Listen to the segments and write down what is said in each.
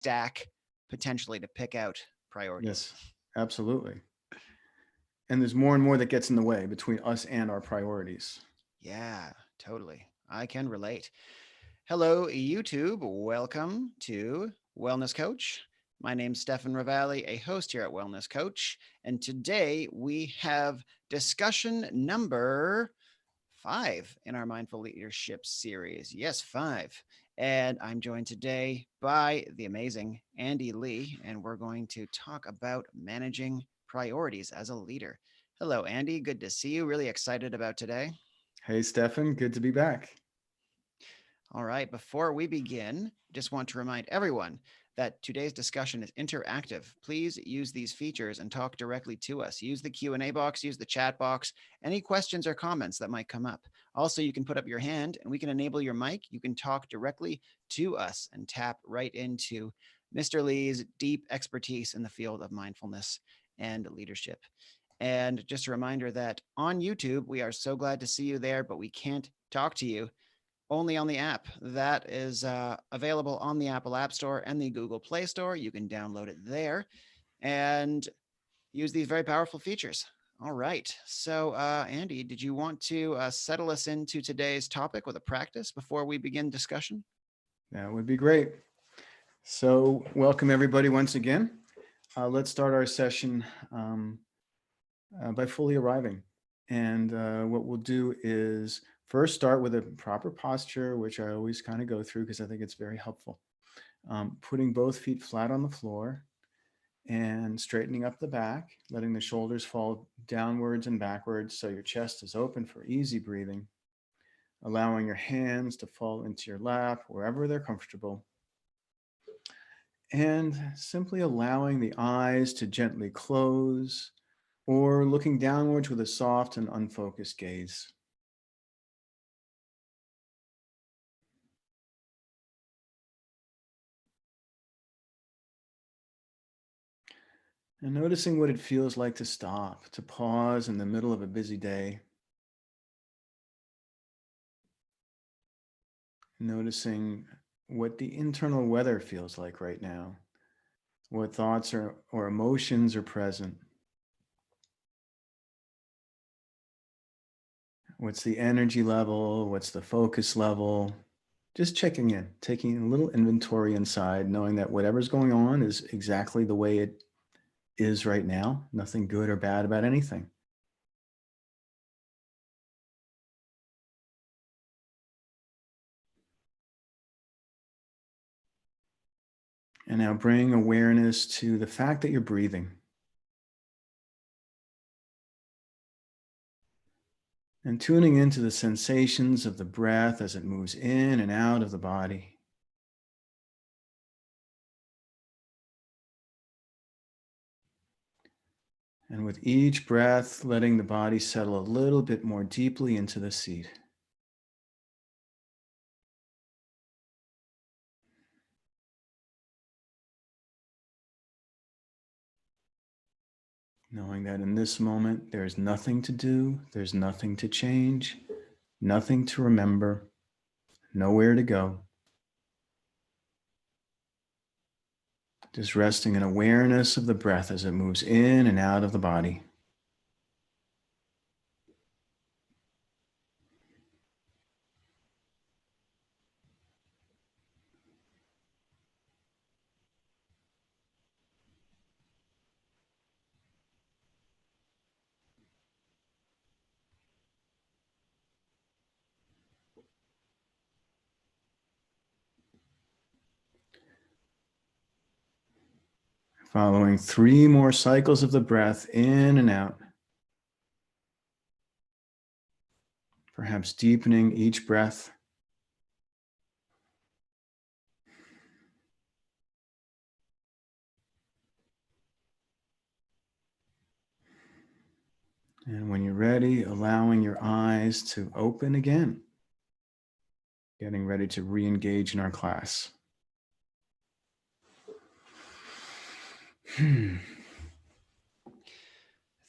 stack potentially to pick out priorities. Yes, absolutely. And there's more and more that gets in the way between us and our priorities. Yeah, totally. I can relate. Hello, YouTube. Welcome to Wellness Coach. My name's Stefan Ravalli, a host here at Wellness Coach. And today we have discussion number 5 in our Mindful Leadership series. Yes, 5. And I'm joined today by the amazing Andy Lee, and we're going to talk about managing priorities as a leader. Hello, Andy. Good to see you. Really excited about today. Hey, Stefan, good to be back. All right, before we begin, just want to remind everyone that today's discussion is interactive. Please use these features and talk directly to us. Use the Q&A box, use the chat box, any questions or comments that might come up. Also, you can put up your hand and we can enable your mic. You can talk directly to us and tap right into Mr. Lee's deep expertise in the field of mindfulness and leadership. And just a reminder that on YouTube, we are so glad to see you there, but we can't talk to you only on the app. That is available on the Apple App Store and the Google Play Store. You can download it there and use these very powerful features. All right. So, Andy, did you want to settle us into today's topic with a practice before we begin discussion? That would be great. So, welcome everybody once again. Let's start our session by fully arriving. And what we'll do is first start with a proper posture, which I always kind of go through because I think it's very helpful. Putting both feet flat on the floor and straightening up the back, letting the shoulders fall downwards and backwards so your chest is open for easy breathing, allowing your hands to fall into your lap wherever they're comfortable, and simply allowing the eyes to gently close or looking downwards with a soft and unfocused gaze. And noticing what it feels like to stop, to pause in the middle of a busy day. Noticing what the internal weather feels like right now, what thoughts or emotions are present. What's the energy level? What's the focus level? Just checking in, taking a little inventory inside, knowing that whatever's going on is exactly the way it is right now. Nothing good or bad about anything. And now bring awareness to the fact that you're breathing. And tuning into the sensations of the breath as it moves in and out of the body. And with each breath, letting the body settle a little bit more deeply into the seat. Knowing that in this moment, there's nothing to do, there's nothing to change, nothing to remember, nowhere to go. Just resting in awareness of the breath as it moves in and out of the body. Following 3 more cycles of the breath in and out. Perhaps deepening each breath. And when you're ready, allowing your eyes to open again. Getting ready to re-engage in our class.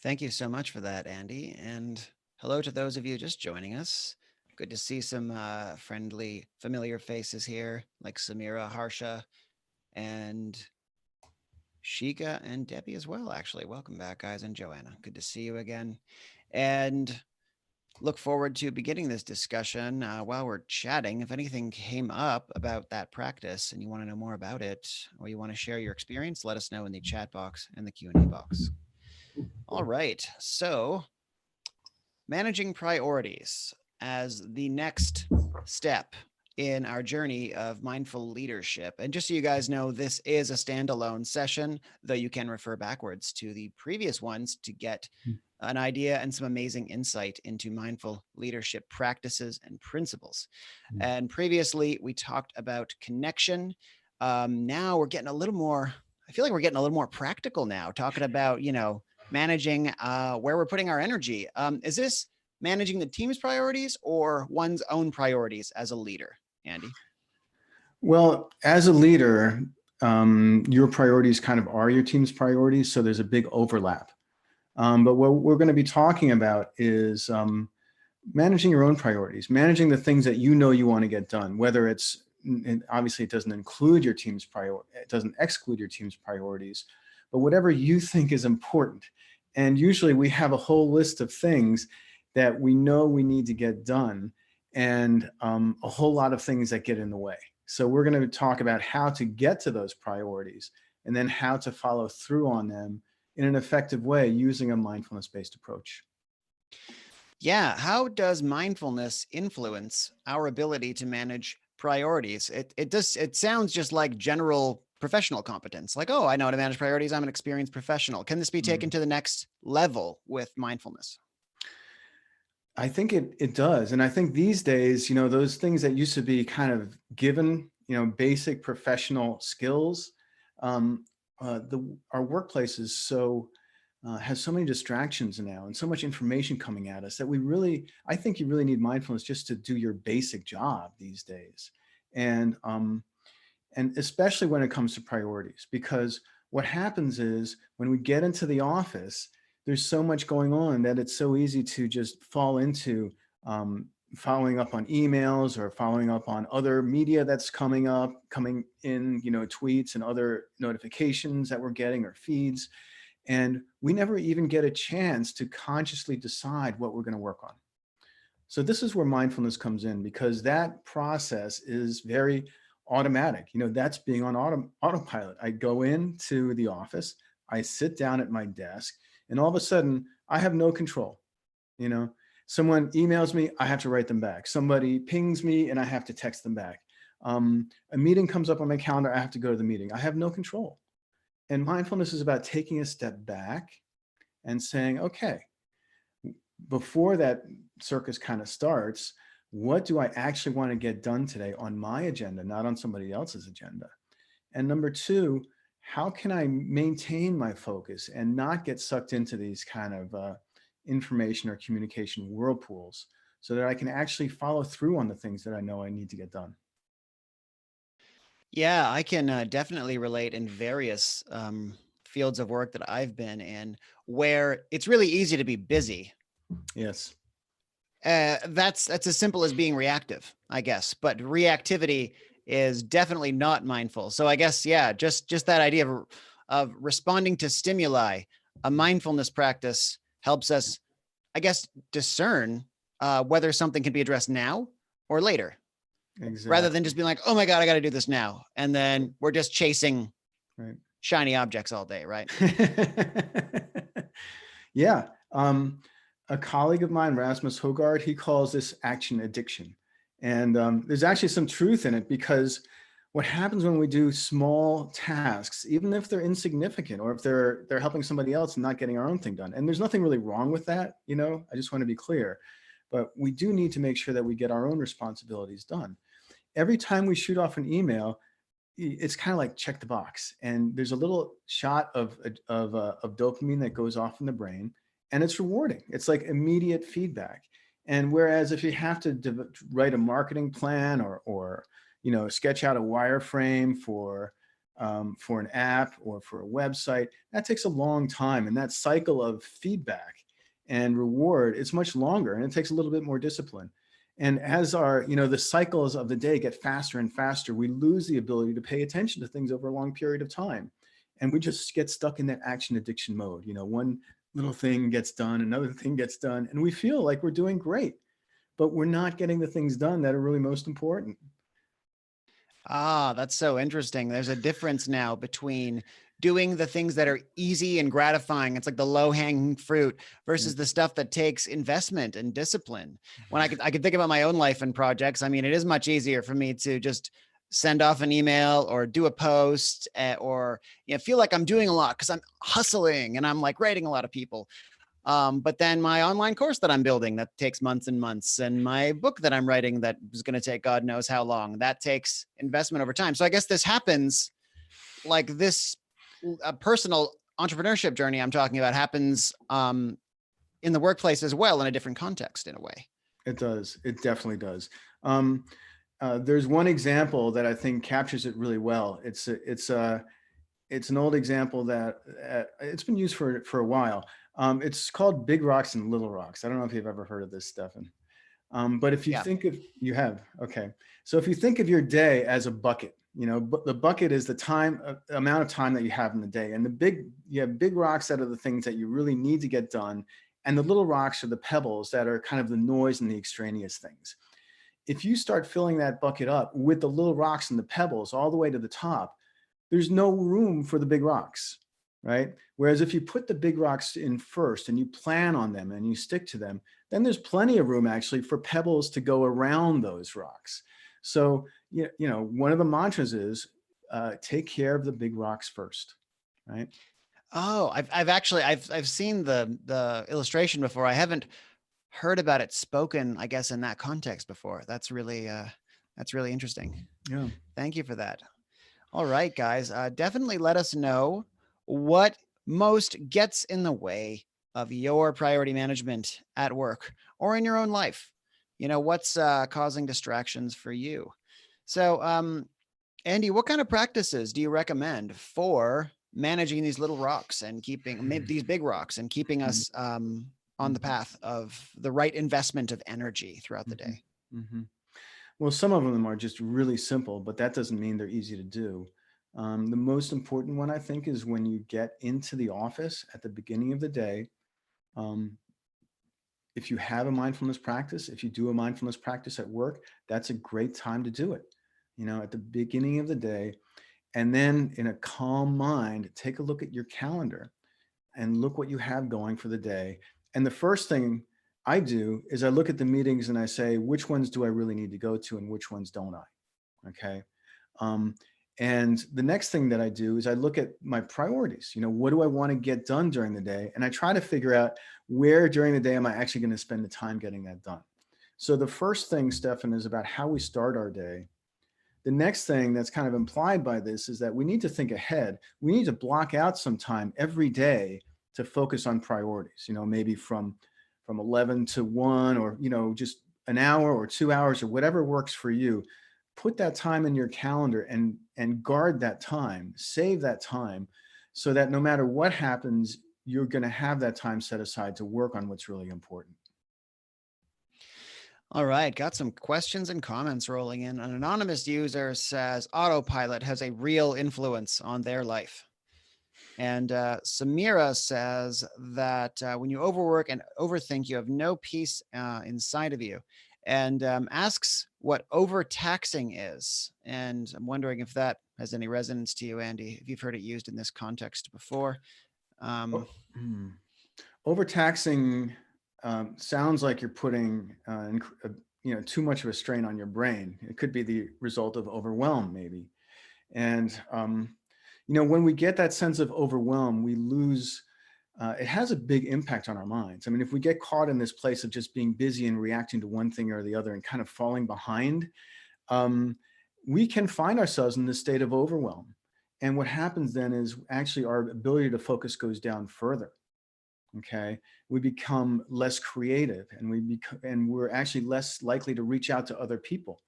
Thank you so much for that, Andy. And hello to those of you just joining us. Good to see some friendly, familiar faces here, like Samira, Harsha, and Shika and Debbie as well, actually. Welcome back, guys, and Joanna. Good to see you again. And look forward to beginning this discussion while we're chatting. If anything came up about that practice and you want to know more about it, or you want to share your experience, let us know in the chat box and the Q&A box. All right. So, managing priorities as the next step in our journey of mindful leadership. And just so you guys know, this is a standalone session, though you can refer backwards to the previous ones to get an idea and some amazing insight into mindful leadership practices and principles. And previously, we talked about connection. Now we're getting a little more, I feel like we're getting a little more practical now, talking about, managing where we're putting our energy. Is this managing the team's priorities or one's own priorities as a leader, Andy? Well, as a leader, your priorities kind of are your team's priorities, so there's a big overlap. But what we're going to be talking about is managing your own priorities, managing the things that you know you want to get done, whether it's, and obviously it doesn't include your team's priority, it doesn't exclude your team's priorities, but whatever you think is important. And usually we have a whole list of things that we know we need to get done, and a whole lot of things that get in the way. So we're going to talk about how to get to those priorities and then how to follow through on them in an effective way using a mindfulness-based approach. Yeah. How does mindfulness influence our ability to manage priorities? It sounds just like general professional competence. Like, oh, I know how to manage priorities. I'm an experienced professional. Can this be taken to the next level with mindfulness? I think it does. And I think these days, those things that used to be kind of given, basic professional skills, our workplace is has so many distractions now and so much information coming at us that I think you really need mindfulness just to do your basic job these days. And especially when it comes to priorities, because what happens is when we get into the office, there's so much going on that it's so easy to just fall into following up on emails or following up on other media that's coming in, tweets and other notifications that we're getting or feeds. And we never even get a chance to consciously decide what we're going to work on. So this is where mindfulness comes in, because that process is very automatic. That's being on autopilot. I go into the office, I sit down at my desk, and all of a sudden I have no control. Someone emails me, I have to write them back. Somebody pings me and I have to text them back. A meeting comes up on my calendar, I have to go to the meeting. I have no control. And mindfulness is about taking a step back and saying, okay, before that circus kind of starts, what do I actually want to get done today on my agenda, not on somebody else's agenda? And number two, how can I maintain my focus and not get sucked into these kind of information or communication whirlpools so that I can actually follow through on the things that I know I need to get done? Yeah, I can definitely relate in various fields of work that I've been in where it's really easy to be busy. Yes. That's as simple as being reactive, I guess. But reactivity is definitely not mindful. So I guess, yeah, just that idea of responding to stimuli, a mindfulness practice helps us, I guess, discern whether something can be addressed now or later, rather than Exactly. just being like, oh my God, I got to do this now. And then we're just chasing Right. shiny objects all day, right? Yeah. A colleague of mine, Rasmus Hogard, he calls this action addiction. And there's actually some truth in it, because what happens when we do small tasks, even if they're insignificant or if they're helping somebody else and not getting our own thing done, and there's nothing really wrong with that, I just want to be clear, but we do need to make sure that we get our own responsibilities done. Every time we shoot off an email, it's kind of like check the box, and there's a little shot of dopamine that goes off in the brain, and it's rewarding. It's like immediate feedback. And whereas if you have to write a marketing plan or sketch out a wireframe for an app or for a website, that takes a long time, and that cycle of feedback and reward is much longer, and it takes a little bit more discipline. And as our, the cycles of the day get faster and faster, we lose the ability to pay attention to things over a long period of time. And we just get stuck in that action addiction mode. One little thing gets done, another thing gets done, and we feel like we're doing great, but we're not getting the things done that are really most important. Ah, that's so interesting. There's a difference now between doing the things that are easy and gratifying. It's like the low hanging fruit versus the stuff that takes investment and discipline. When I could think about my own life and projects, I mean, it is much easier for me to just send off an email or do a post, or feel like I'm doing a lot because I'm hustling and I'm like writing a lot of people. But then my online course that I'm building, that takes months and months, and my book that I'm writing that is going to take God knows how long, that takes investment over time. So I guess this happens like this personal entrepreneurship journey I'm talking about happens in the workplace as well, in a different context in a way. It does. It definitely does. There's one example that I think captures it really well. It's an old example that it's been used for a while. It's called Big Rocks and Little Rocks. I don't know if you've ever heard of this, Stefan. But if you Yeah. think of, you have, okay. So if you think of your day as a bucket, the bucket is the amount of time that you have in the day. And you have big rocks that are the things that you really need to get done. And the little rocks are the pebbles that are kind of the noise and the extraneous things. If you start filling that bucket up with the little rocks and the pebbles all the way to the top, there's no room for the big rocks, right? Whereas if you put the big rocks in first and you plan on them and you stick to them, then there's plenty of room actually for pebbles to go around those rocks. So, one of the mantras is take care of the big rocks first, right? Oh, I've seen the illustration before. I haven't heard about it spoken, I guess, in that context before. That's really interesting. Yeah. Thank you for that. All right, guys, definitely let us know what most gets in the way of your priority management at work or in your own life. What's causing distractions for you? So, Andy, what kind of practices do you recommend for managing these little rocks and keeping maybe these big rocks and keeping us on the path of the right investment of energy throughout the day? Mm-hmm. Well, some of them are just really simple, but that doesn't mean they're easy to do. The most important one, I think, is when you get into the office at the beginning of the day. Um, if you have a mindfulness practice, if you do a mindfulness practice at work, that's a great time to do it. At the beginning of the day, and then in a calm mind, take a look at your calendar and look what you have going for the day. And the first thing I do is I look at the meetings and I say, which ones do I really need to go to and which ones don't I? Okay. Um, and the next thing that I do is I look at my priorities. What do I want to get done during the day? And I try to figure out where during the day am I actually going to spend the time getting that done. So the first thing, Stefan, is about how we start our day. The next thing that's kind of implied by this is that we need to think ahead. We need to block out some time every day to focus on priorities, maybe from 11 to 1, or, just an hour or 2 hours or whatever works for you. Put that time in your calendar and guard that time, save that time, so that no matter what happens, you're going to have that time set aside to work on what's really important. All right, got some questions and comments rolling in. An anonymous user says autopilot has a real influence on their life. And Samira says that when you overwork and overthink, you have no peace inside of you, and asks what overtaxing is. And I'm wondering if that has any resonance to you, Andy, if you've heard it used in this context before. Overtaxing sounds like you're putting too much of a strain on your brain. It could be the result of overwhelm, maybe. And when we get that sense of overwhelm, we lose. It has a big impact on our minds. I mean, if we get caught in this place of just being busy and reacting to one thing or the other and kind of falling behind, we can find ourselves in this state of overwhelm. And what happens then is actually our ability to focus goes down further. Okay, we become less creative, and we're actually less likely to reach out to other people,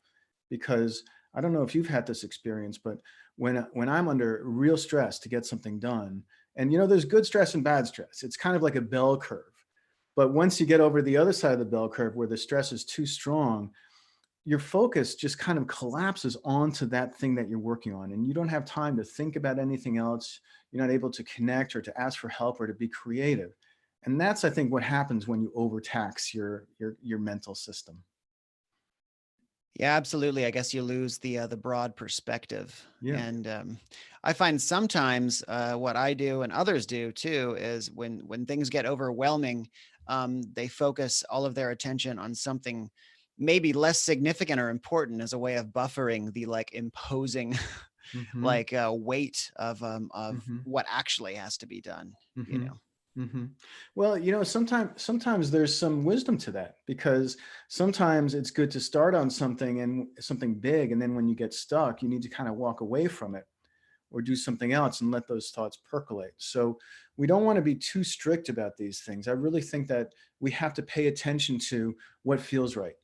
because I don't know if you've had this experience, but when I'm under real stress to get something done, and there's good stress and bad stress, it's kind of like a bell curve. But once you get over the other side of the bell curve where the stress is too strong, your focus just kind of collapses onto that thing that you're working on, and you don't have time to think about anything else. You're not able to connect or to ask for help or to be creative. And that's, I think, what happens when you overtax your mental system. Yeah, absolutely. I guess you lose the broad perspective. Yeah. And I find sometimes what I do and others do too is when things get overwhelming, they focus all of their attention on something maybe less significant or important as a way of buffering the like imposing Mm-hmm. like weight of Mm-hmm. what actually has to be done. You Mm-hmm. know. Mm-hmm. Well, sometimes there's some wisdom to that, because sometimes it's good to start on something and something big, and then when you get stuck, you need to kind of walk away from it or do something else and let those thoughts percolate. So we don't want to be too strict about these things. I really think that we have to pay attention to what feels right.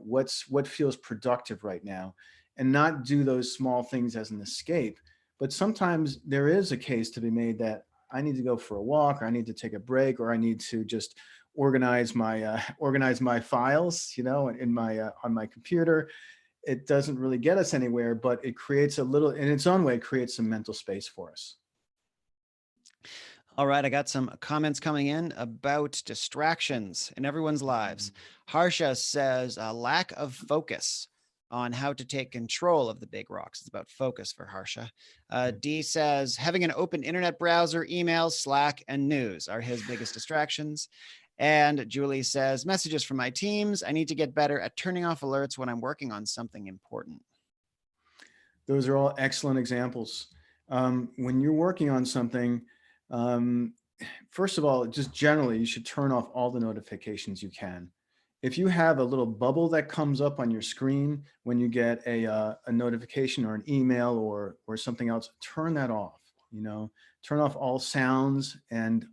What feels productive right now, and not do those small things as an escape. But sometimes there is a case to be made that I need to go for a walk, or I need to take a break, or I need to just organize my files, in my on my computer. It doesn't really get us anywhere, but it creates a little, in its own way, creates some mental space for us. All right, I got some comments coming in about distractions in everyone's lives. Harsha says a lack of focus on how to take control of the big rocks. It's about focus for Harsha. Okay. D says having an open internet browser, email, Slack, and news are his biggest distractions. And Julie says messages from my teams. I need to get better at turning off alerts when I'm working on something important. Those are all excellent examples. When you're working on something, um, first of all, just generally, you should turn off all the notifications you can. If you have a little bubble that comes up on your screen when you get a notification or an email or something else, turn that off. Turn off all sounds and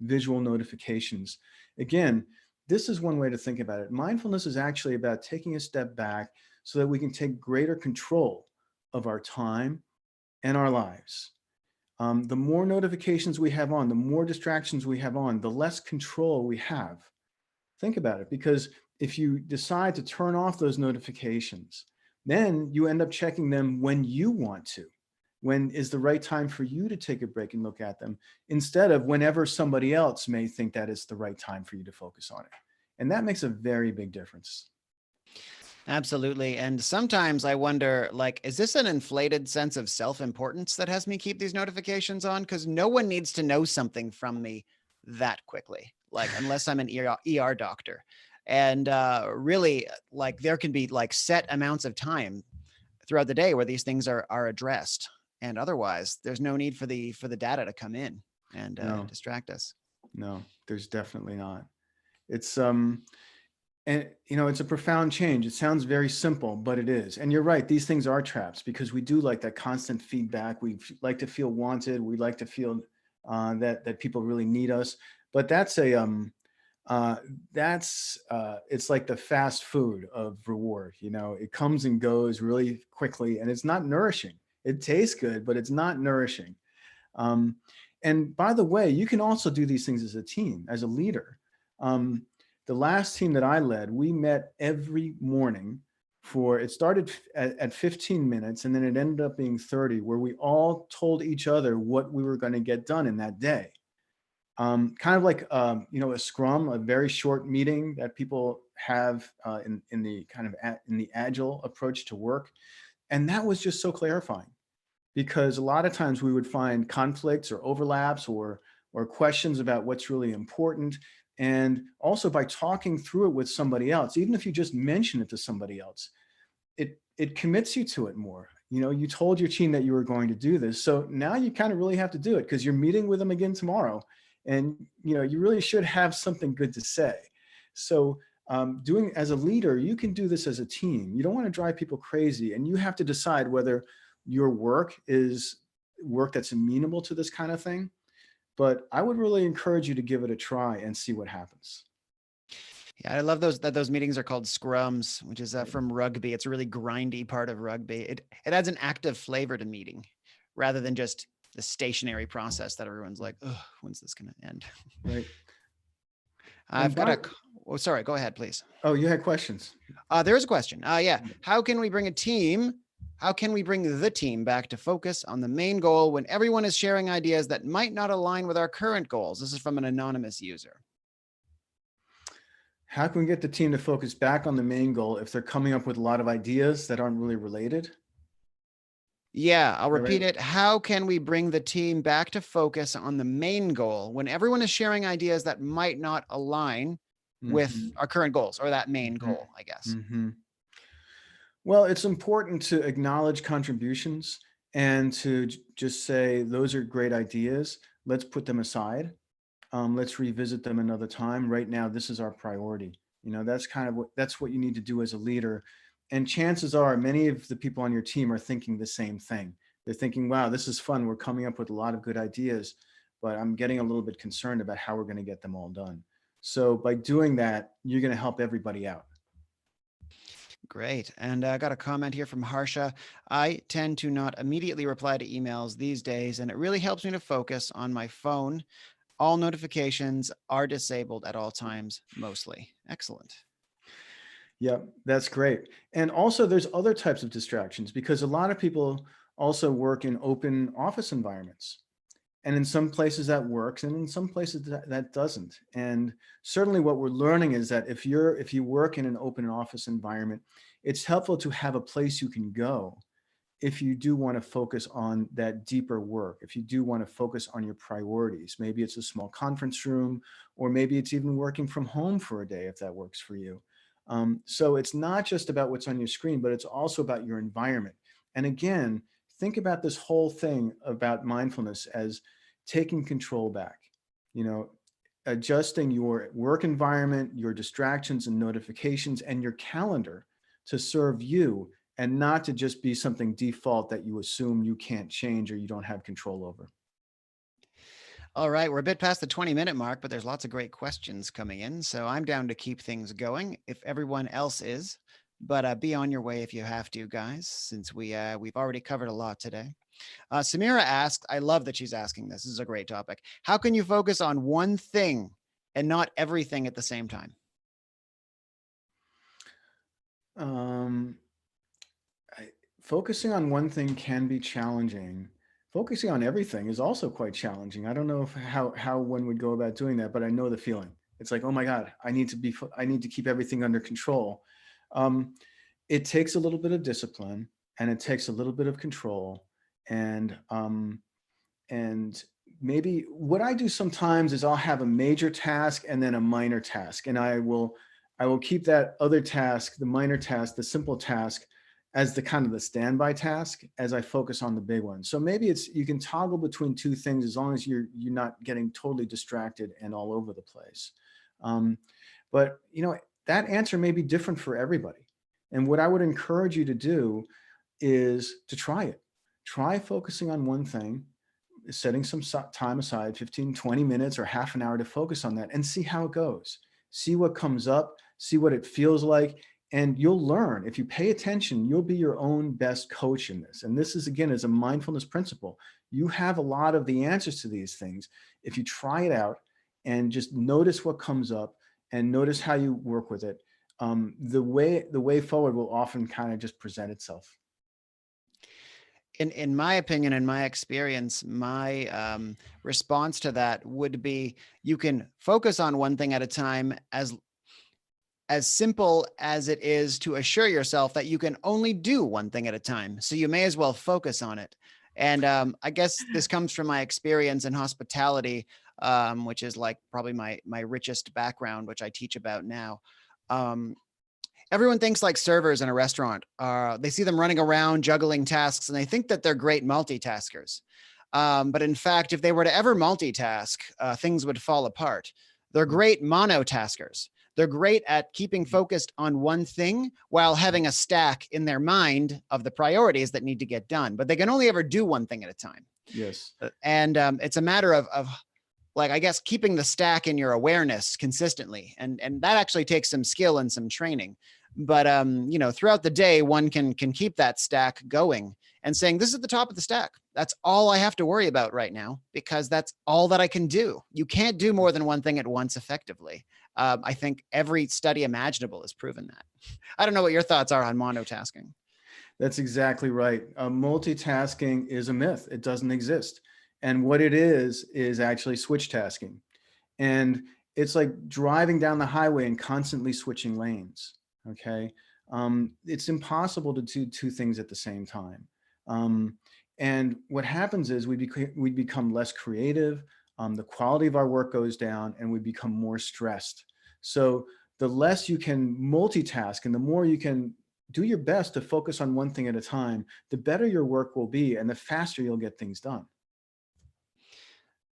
visual notifications. Again, this is one way to think about it. Mindfulness is actually about taking a step back so that we can take greater control of our time and our lives. The more notifications we have on, the more distractions we have on, the less control we have. Think about it, because if you decide to turn off those notifications, then you end up checking them when you want to, when is the right time for you to take a break and look at them, instead of whenever somebody else may think that it's the right time for you to focus on it. And that makes a very big difference. Absolutely. And sometimes I wonder, like, is this an inflated sense of self-importance that has me keep these notifications on? Because no one needs to know something from me that quickly, like, unless I'm an ER doctor. And really, like, there can be like set amounts of time throughout the day where these things are addressed. And otherwise, there's no need for the data to come in and No, distract us. no, there's definitely not. It's and it's a profound change. It sounds very simple, but it is. And you're right, these things are traps, because we do like that constant feedback. We like to feel wanted. We like to feel that people really need us. But uh, it's like the fast food of reward. It comes and goes really quickly, and it's not nourishing. It tastes good, but it's not nourishing. Um, and by the way, you can also do these things as a team, as a leader. Um, the last team that I led, we met every morning it started at 15 minutes, and then it ended up being 30, where we all told each other what we were going to get done in that day. Kind of like, a scrum, a very short meeting that people have in the kind of in the agile approach to work. And that was just so clarifying, because a lot of times we would find conflicts or overlaps or questions about what's really important. And also, by talking through it with somebody else, even if you just mention it to somebody else, it commits you to it more. You told your team that you were going to do this, so now you kind of really have to do it, because you're meeting with them again tomorrow, and you really should have something good to say. So doing as a leader, you can do this as a team. You don't want to drive people crazy, and you have to decide whether your work is work that's amenable to this kind of thing. But I would really encourage you to give it a try and see what happens. Yeah, I love those meetings are called scrums, which is Right. from rugby. It's a really grindy part of rugby. It adds an active flavor to meeting rather than just the stationary process that everyone's like, oh, when's this going to end? Right. I've And got by a, oh, sorry, go ahead, please. Oh, you had questions. There's a question. Yeah. How can we bring a team? How can we bring the team back to focus on the main goal when everyone is sharing ideas that might not align with our current goals? This is from an anonymous user. How can we get the team to focus back on the main goal if they're coming up with a lot of ideas that aren't really related? Yeah, I'll All right. repeat it. How can we bring the team back to focus on the main goal when everyone is sharing ideas that might not align with Mm-hmm. our current goals or that main Mm-hmm. goal, I guess? Mm-hmm. Well, it's important to acknowledge contributions and to just say, those are great ideas. Let's put them aside. Let's revisit them another time. Right now, this is our priority. That's kind of that's what you need to do as a leader. And chances are many of the people on your team are thinking the same thing. They're thinking, wow, this is fun. We're coming up with a lot of good ideas, but I'm getting a little bit concerned about how we're going to get them all done. So by doing that, you're going to help everybody out. Great. And I got a comment here from Harsha. I tend to not immediately reply to emails these days, and it really helps me to focus on my phone. All notifications are disabled at all times, mostly. Excellent. Yep, that's great. And also, there's other types of distractions because a lot of people also work in open office environments. And in some places that works, and in some places that doesn't. And certainly what we're learning is that if you work in an open office environment, it's helpful to have a place you can go if you do want to focus on that deeper work, if you do want to focus on your priorities. Maybe it's a small conference room, or maybe it's even working from home for a day if that works for you. So it's not just about what's on your screen, but it's also about your environment. And again, think about this whole thing about mindfulness as taking control back, you know, adjusting your work environment, your distractions and notifications, and your calendar to serve you, and not to just be something default that you assume you can't change or you don't have control over. All right, we're a bit past the 20-minute mark, but there's lots of great questions coming in. So I'm down to keep things going if everyone else is. But be on your way if you have to, guys, since we've already covered a lot today. Samira asked, I love that she's asking this. This is a great topic. How can you focus on one thing and not everything at the same time? Um, Focusing on one thing can be challenging. Focusing on everything is also quite challenging. I don't know how one would go about doing that, but I know the feeling. It's like, oh my God, I need to keep everything under control. Um, it takes a little bit of discipline, and it takes a little bit of control, and and maybe what I do sometimes is I'll have a major task and then a minor task, and I will keep that other task, the minor task, the simple task, as the kind of the standby task as I focus on the big one. So maybe it's you can toggle between two things as long as you're not getting totally distracted and all over the place. Um, but that answer may be different for everybody. And what I would encourage you to do is to try it. Try focusing on one thing, setting some time aside, 15, 20 minutes or half an hour to focus on that and see how it goes. See what comes up, see what it feels like, and you'll learn. If you pay attention, you'll be your own best coach in this. And this is, again, is a mindfulness principle. You have a lot of the answers to these things. If you try it out and just notice what comes up and notice how you work with it, the way forward will often kind of just present itself. In my opinion, in my experience, my response to that would be you can focus on one thing at a time, as simple as it is to assure yourself that you can only do one thing at a time. So you may as well focus on it. And I guess this comes from my experience in hospitality, which is like probably my richest background, which I teach about now. Um, Everyone thinks like servers in a restaurant. They see them running around juggling tasks, and they think that they're great multitaskers. But in fact, if they were to ever multitask, things would fall apart. They're great monotaskers. They're great at keeping focused on one thing while having a stack in their mind of the priorities that need to get done. But they can only ever do one thing at a time. Yes. And it's a matter of like, I guess, keeping the stack in your awareness consistently. And that actually takes some skill and some training. But throughout the day, one can keep that stack going and saying, this is the top of the stack. That's all I have to worry about right now, because that's all that I can do. You can't do more than one thing at once effectively. I think every study imaginable has proven that. I don't know what your thoughts are on monotasking. That's exactly right. Multitasking is a myth. It doesn't exist. And what it is actually switch tasking. And it's like driving down the highway and constantly switching lanes. Okay. It's impossible to do two things at the same time. Um, and what happens is we become less creative. The quality of our work goes down and we become more stressed. So the less you can multitask and the more you can do your best to focus on one thing at a time, the better your work will be and the faster you'll get things done.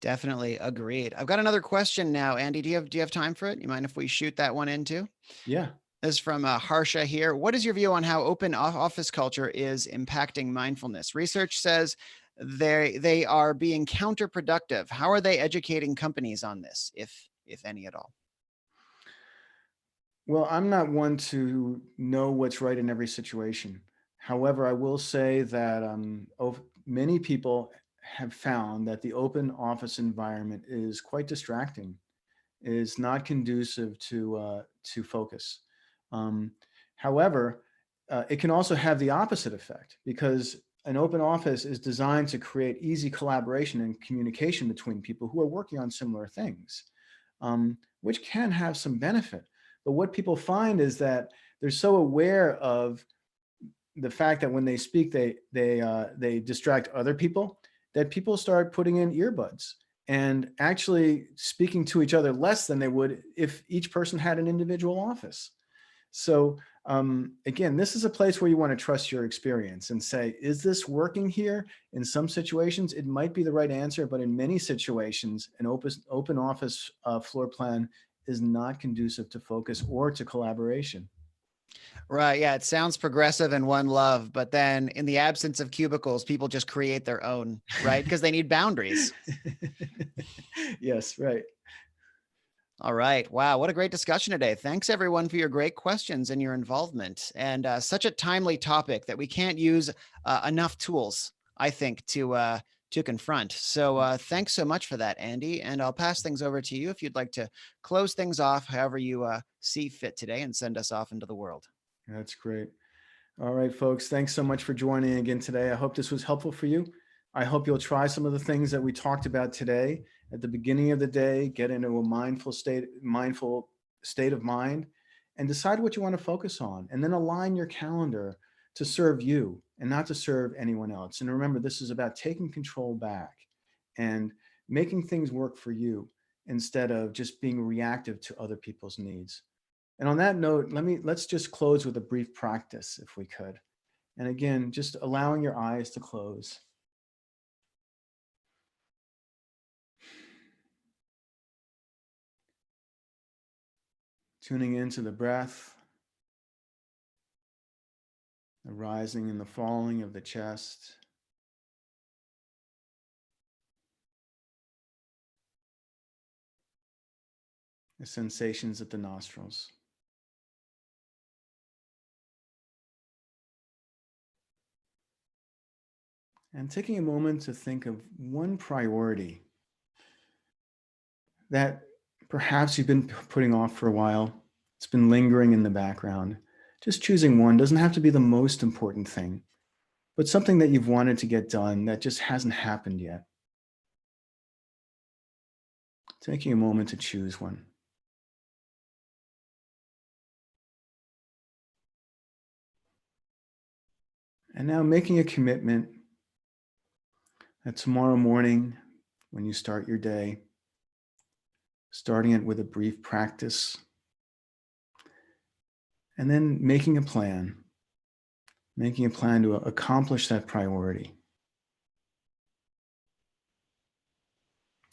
Definitely agreed. I've got another question now, Andy. Do you have time for it? You mind if we shoot that one in too? Yeah. This is from Harsha here. What is your view on how open office culture is impacting mindfulness? Research says they are being counterproductive. How are they educating companies on this, if any at all? Well, I'm not one to know what's right in every situation. However, I will say that many people have found that the open office environment is quite distracting, is not conducive to focus. Um, However, it can also have the opposite effect because an open office is designed to create easy collaboration and communication between people who are working on similar things, which can have some benefit. But what people find is that they're so aware of the fact that when they speak, they distract other people, that people start putting in earbuds and actually speaking to each other less than they would if each person had an individual office. So again, this is a place where you want to trust your experience and say, is this working here? In some situations, it might be the right answer, but in many situations, an open office floor plan is not conducive to focus or to collaboration. Right. Yeah. It sounds progressive and one love, but then in the absence of cubicles, people just create their own, right? Because they need boundaries. Yes, right. All right. Wow. What a great discussion today. Thanks everyone for your great questions and your involvement, and such a timely topic that we can't use enough tools, I think, to confront. So thanks so much for that, Andy. And I'll pass things over to you if you'd like to close things off however you see fit today and send us off into the world. That's great. All right, folks, thanks so much for joining again today. I hope this was helpful for you. I hope you'll try some of the things that we talked about today at the beginning of the day, get into a mindful state of mind, and decide what you want to focus on, and then align your calendar to serve you and not to serve anyone else. And remember, this is about taking control back and making things work for you instead of just being reactive to other people's needs. And on that note, let's just close with a brief practice if we could. And again, just allowing your eyes to close. Tuning into the breath, the rising and the falling of the chest. The sensations at the nostrils. And taking a moment to think of one priority that perhaps you've been putting off for a while. It's been lingering in the background. Just choosing one doesn't have to be the most important thing, but something that you've wanted to get done that just hasn't happened yet. Taking a moment to choose one. And now making a commitment that tomorrow morning, when you start your day, starting it with a brief practice, and then making a plan to accomplish that priority.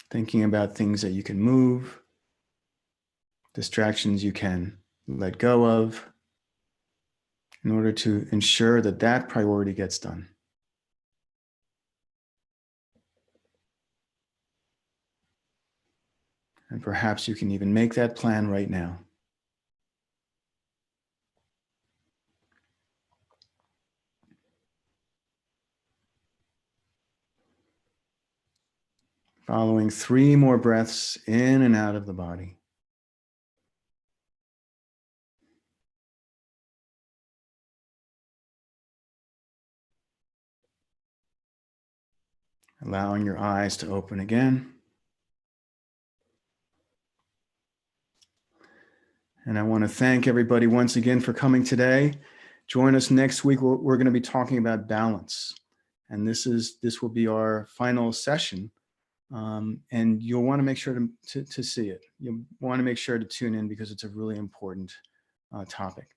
Thinking about things that you can move, distractions you can let go of, in order to ensure that that priority gets done. And perhaps you can even make that plan right now. Following 3 more breaths in and out of the body. Allowing your eyes to open again. And I want to thank everybody once again for coming today. Join us next week. We're going to be talking about balance. And this will be our final session. And you'll want to make sure to see it. You'll want to make sure to tune in because it's a really important topic.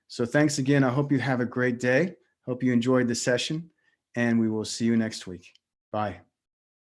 So thanks again. I hope you have a great day. Hope you enjoyed the session, and we will see you next week. Bye.